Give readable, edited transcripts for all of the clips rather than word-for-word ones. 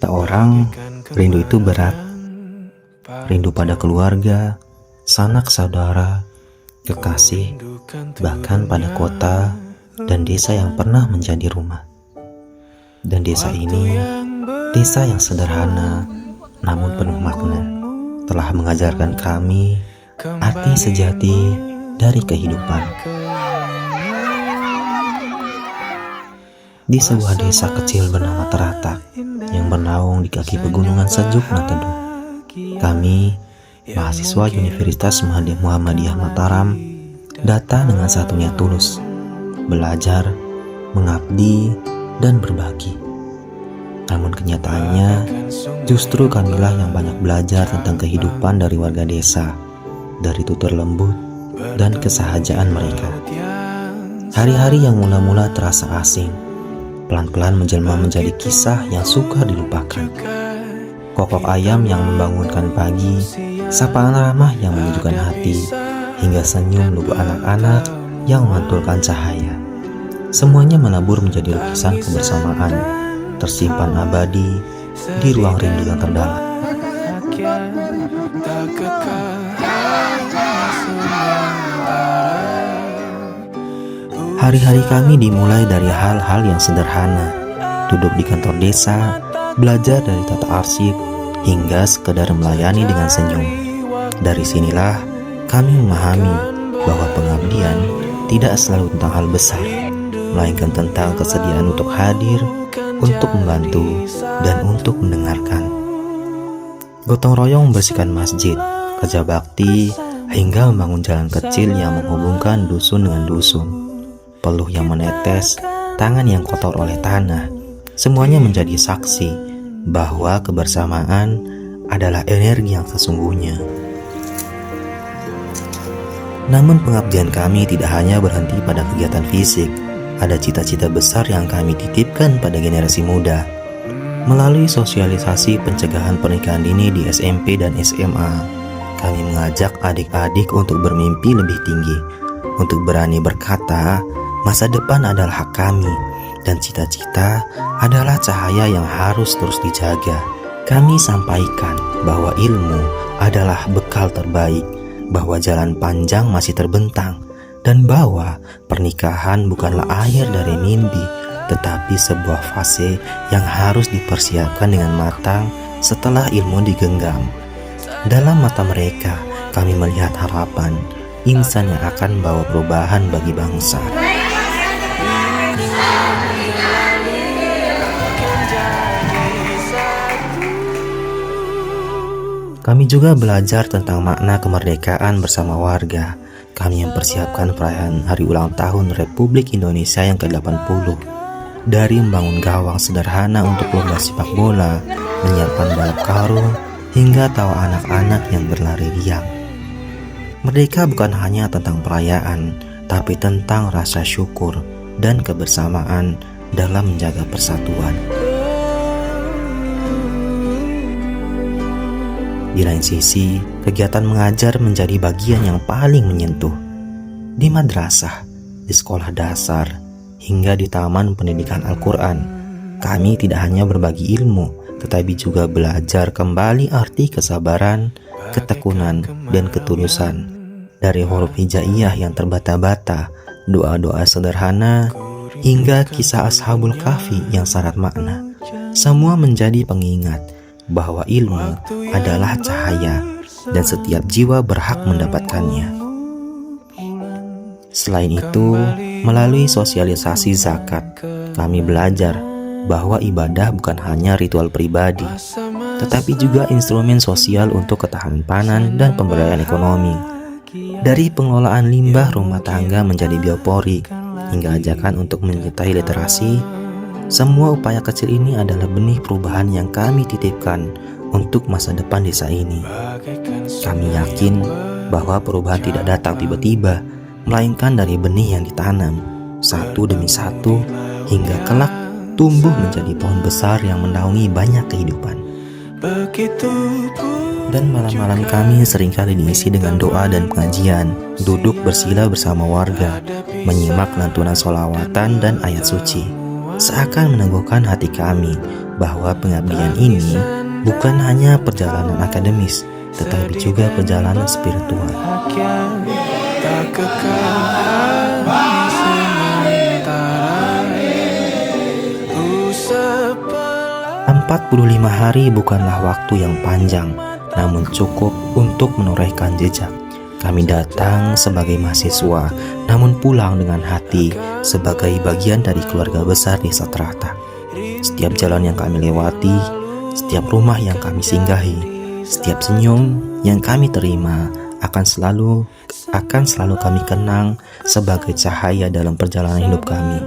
kata orang, rindu itu berat. Rindu pada keluarga, sanak saudara, kekasih, bahkan pada kota dan desa yang pernah menjadi rumah. Dan desa ini, desa yang sederhana namun penuh makna, telah mengajarkan kami arti sejati dari kehidupan. Di sebuah desa kecil bernama Teratak yang bernaung di kaki pegunungan sejuk dan teduh, kami, mahasiswa Universitas Muhammadiyah Mataram, datang dengan satu niat tulus, belajar, mengabdi, dan berbagi. Namun kenyataannya, justru kamilah yang banyak belajar tentang kehidupan dari warga desa, dari tutur lembut dan kesahajaan mereka. Hari-hari yang mula-mula terasa asing, pelan-pelan menjelma menjadi kisah yang sukar dilupakan. Kokok ayam yang membangunkan pagi, sapaan ramah yang menyejukkan hati, hingga senyum lubuk anak-anak yang memantulkan cahaya. Semuanya menabur menjadi lukisan kebersamaan, tersimpan abadi di ruang rindu yang terdalam. Hari-hari kami dimulai dari hal-hal yang sederhana, duduk di kantor desa, belajar dari tata arsip, hingga sekedar melayani dengan senyum. Dari sinilah kami memahami bahwa pengabdian tidak selalu tentang hal besar, melainkan tentang kesediaan untuk hadir, untuk membantu, dan untuk mendengarkan. Gotong royong membersihkan masjid, kerja bakti, hingga membangun jalan kecil yang menghubungkan dusun dengan dusun. Peluh yang menetes, tangan yang kotor oleh tanah, semuanya menjadi saksi bahwa kebersamaan adalah energi yang sesungguhnya. Namun pengabdian kami tidak hanya berhenti pada kegiatan fisik. Ada cita-cita besar yang kami titipkan pada generasi muda. Melalui sosialisasi pencegahan pernikahan dini di SMP dan SMA, kami mengajak adik-adik untuk bermimpi lebih tinggi, untuk berani berkata, masa depan adalah hak kami, dan cita-cita adalah cahaya yang harus terus dijaga. Kami sampaikan bahwa ilmu adalah bekal terbaik, bahwa jalan panjang masih terbentang, dan bahwa pernikahan bukanlah akhir dari mimpi, tetapi sebuah fase yang harus dipersiapkan dengan matang setelah ilmu digenggam. Dalam mata mereka, kami melihat harapan, insan yang akan membawa perubahan bagi bangsa. Kami juga belajar tentang makna kemerdekaan bersama warga. Kami mempersiapkan perayaan hari ulang tahun Republik Indonesia yang ke-80. Dari membangun gawang sederhana untuk lomba sepak bola, menyiapkan balap karung, hingga tawa anak-anak yang berlari riang. Merdeka bukan hanya tentang perayaan, tapi tentang rasa syukur dan kebersamaan dalam menjaga persatuan. Di lain sisi, kegiatan mengajar menjadi bagian yang paling menyentuh. Di madrasah, di sekolah dasar, hingga di taman pendidikan Al-Quran, kami tidak hanya berbagi ilmu, tetapi juga belajar kembali arti kesabaran, ketekunan, dan ketulusan. Dari huruf hijaiyah yang terbata-bata, doa-doa sederhana, hingga kisah Ashabul Kahfi yang syarat makna, semua menjadi pengingat bahwa ilmu adalah cahaya dan setiap jiwa berhak mendapatkannya. Selain itu, melalui sosialisasi zakat, kami belajar bahwa ibadah bukan hanya ritual pribadi, tetapi juga instrumen sosial untuk ketahanan pangan dan pemberdayaan ekonomi. Dari pengelolaan limbah rumah tangga menjadi biopori, hingga ajakan untuk menyertai literasi, semua upaya kecil ini adalah benih perubahan yang kami titipkan untuk masa depan desa ini. Kami yakin bahwa perubahan tidak datang tiba-tiba, melainkan dari benih yang ditanam, satu demi satu, hingga kelak tumbuh menjadi pohon besar yang menaungi banyak kehidupan. Dan malam-malam kami seringkali diisi dengan doa dan pengajian, duduk bersila bersama warga, menyimak lantunan sholawatan dan ayat suci. seakan meneguhkan hati kami bahwa pengabdian ini bukan hanya perjalanan akademis, tetapi juga perjalanan spiritual. 45 hari bukanlah waktu yang panjang, namun cukup untuk menorehkan jejak. Kami datang sebagai mahasiswa, namun pulang dengan hati sebagai bagian dari keluarga besar Desa Teratak. Setiap jalan yang kami lewati, setiap rumah yang kami singgahi, setiap senyum yang kami terima akan selalu kami kenang sebagai cahaya dalam perjalanan hidup kami.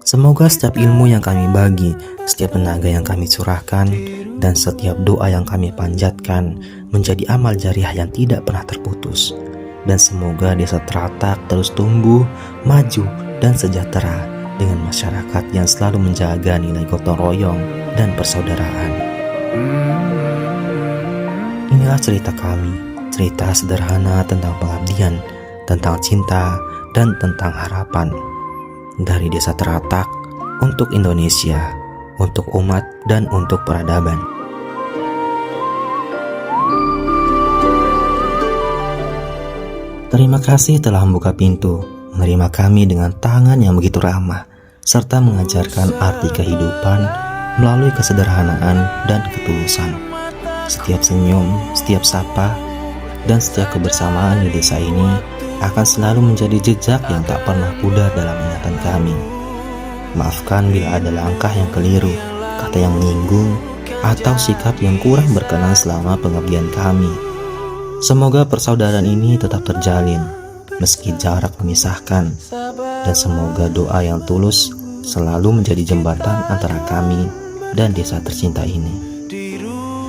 Semoga setiap ilmu yang kami bagi, setiap tenaga yang kami curahkan, dan setiap doa yang kami panjatkan menjadi amal jariah yang tidak pernah terputus. Dan semoga Desa Teratak terus tumbuh, maju, dan sejahtera dengan masyarakat yang selalu menjaga nilai gotong royong dan persaudaraan. Inilah cerita kami, cerita sederhana tentang pengabdian, tentang cinta, dan tentang harapan. Dari Desa Teratak, untuk Indonesia, untuk umat, dan untuk peradaban. Terima kasih telah membuka pintu, menerima kami dengan tangan yang begitu ramah, serta mengajarkan arti kehidupan melalui kesederhanaan dan ketulusan. Setiap senyum, setiap sapa, dan setiap kebersamaan di desa ini akan selalu menjadi jejak yang tak pernah pudar dalam ingatan kami. Maafkan bila ada langkah yang keliru, kata yang menyinggung, atau sikap yang kurang berkenan selama pengabdian kami. Semoga persaudaraan ini tetap terjalin, meski jarak memisahkan, dan semoga doa yang tulus selalu menjadi jembatan antara kami dan desa tercinta ini.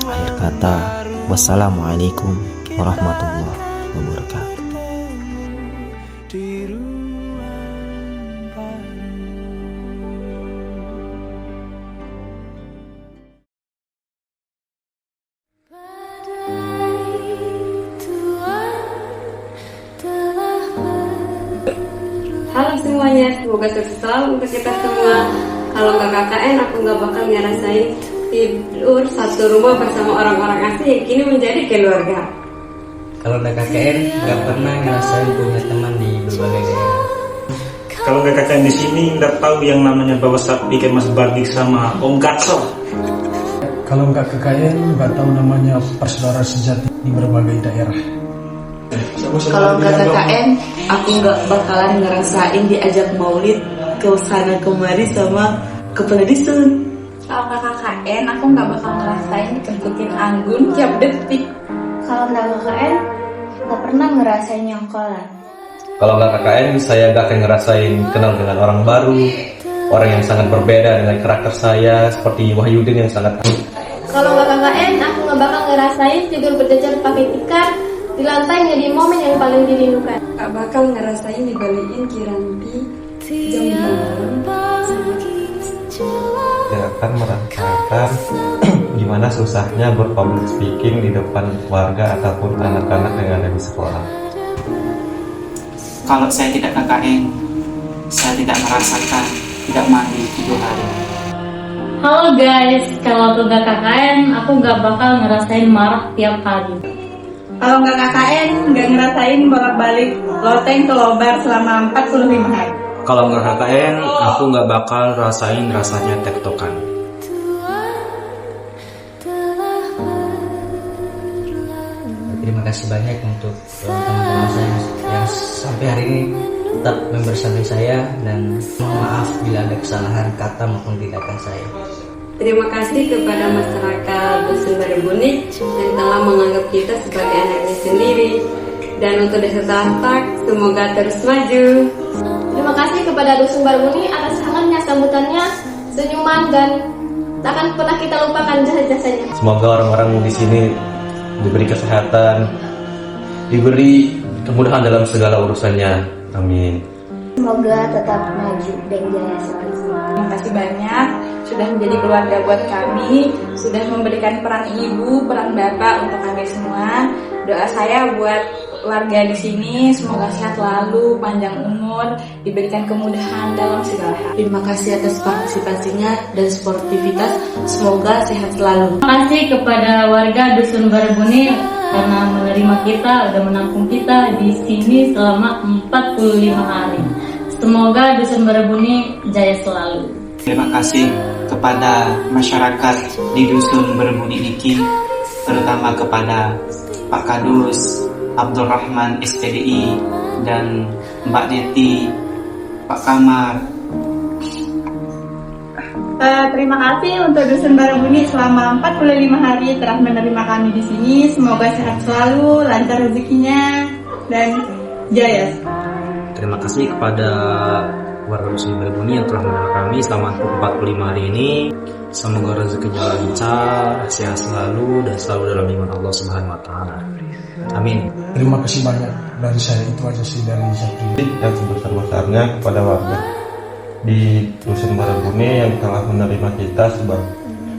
Akhir kata, wassalamualaikum warahmatullahi wabarakatuh. Halo semuanya, semoga sukses selalu untuk kita semua. Kalau nggak KKN, aku nggak bakal ngerasain tidur satu rumah bersama orang-orang asing yang kini menjadi keluarga. Kalau nggak KKN, nggak pernah ngerasain punya teman di berbagai daerah. Kalau nggak KKN di sini, nggak tahu yang namanya bawa sapi kayak Mas Bardik sama Om Gatso. Kalau nggak KKN, nggak tahu namanya persaudaraan sejati di berbagai daerah. Kalau nggak KKN, aku nggak bakalan ngerasain diajak maulid ke sana kemari sama kepala dusun. Kalau nggak KKN, aku nggak bakal ngerasain dikentutin anggun tiap detik. Kalau nggak KKN, nggak pernah ngerasain nyongkolan. Kalau nggak KKN, saya nggak akan ngerasain kenal dengan orang baru, orang yang sangat berbeda dengan karakter saya, seperti Wahyudin yang sangat. Kalau nggak KKN, aku nggak bakal ngerasain tidur berjajar pakai tikar di lantai menjadi momen yang paling dirindukan. Gak bakal ngerasain dibalikin kiranti jam malam. Yang akan merasakan gimana susahnya berpublic speaking di depan keluarga ataupun anak-anak yang ada di sekolah. Kalau saya tidak KKN, saya tidak merasakan tidak mandi 7 hari. Halo guys, kalau aku nggak KKN, aku nggak bakal ngerasain marah tiap hari. Kalau nggak KKN, nggak ngerasain bolak-balik loteng ke Lobar selama 45 hari. Kalau nggak KKN, aku nggak bakal rasain rasanya tektokan. Terima kasih banyak untuk teman-teman saya yang sampai hari ini tetap membersamai saya, dan mohon maaf bila ada kesalahan kata maupun tindakan saya. Terima kasih kepada masyarakat Dusun Baribuni yang telah menganggap kita sebagai anaknya sendiri. Dan untuk Desa Teratak, semoga terus maju. Terima kasih kepada Dusun Baribuni atas hangatnya sambutannya, senyuman, dan takkan pernah kita lupakan jasa-jasanya. Semoga orang-orang di sini diberi kesehatan, diberi kemudahan dalam segala urusannya. Amin. Semoga tetap maju dan jaya selalu. Terima kasih banyak sudah menjadi keluarga buat kami, sudah memberikan peran ibu, peran bapak untuk kami semua. Doa saya buat warga di sini semoga sehat selalu, panjang umur, diberikan kemudahan dalam segala hal. Terima kasih atas partisipasinya dan sportivitas. Semoga sehat selalu. Terima kasih kepada warga Dusun Barebuni karena menerima kita, udah menampung kita di sini selama 45 hari. Semoga Dusun Barebuni jaya selalu. Terima kasih kepada masyarakat di Dusun Barebuni Niki, terutama kepada Pak Kadus, Abdul Rahman SPDI, dan Mbak Neti, Pak Kamar. Terima kasih untuk Dusun Barebuni selama 45 hari telah menerima kami di sini. Semoga sehat selalu, lancar rezekinya, dan jaya. Terima kasih kepada warga Dusun Barebuni yang telah menerima kami selama 45 hari ini. Semoga rezekinya lancar, sehat selalu, dan selalu dalam iman Allah Subhanahu wa Ta'ala. Amin. Terima kasih banyak dari saya, itu aja sih dari saya pribadi. Dan sebesar-besarnya kepada warga di Dusun Barebuni yang telah menerima kita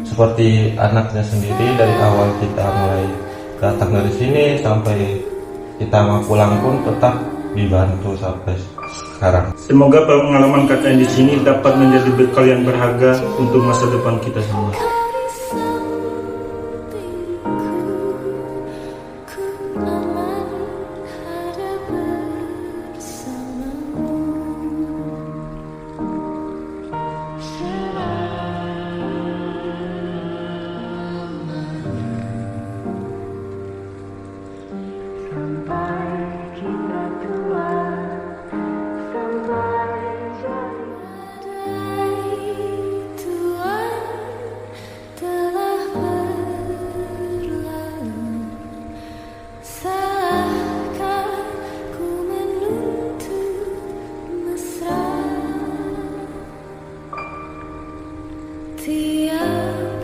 seperti anaknya sendiri. Dari awal kita mulai datang dari sini sampai kita mau pulang pun tetap dibantu sampai sekarang. Semoga pengalaman KKN di sini dapat menjadi bekal yang berharga untuk masa depan kita semua. Tiap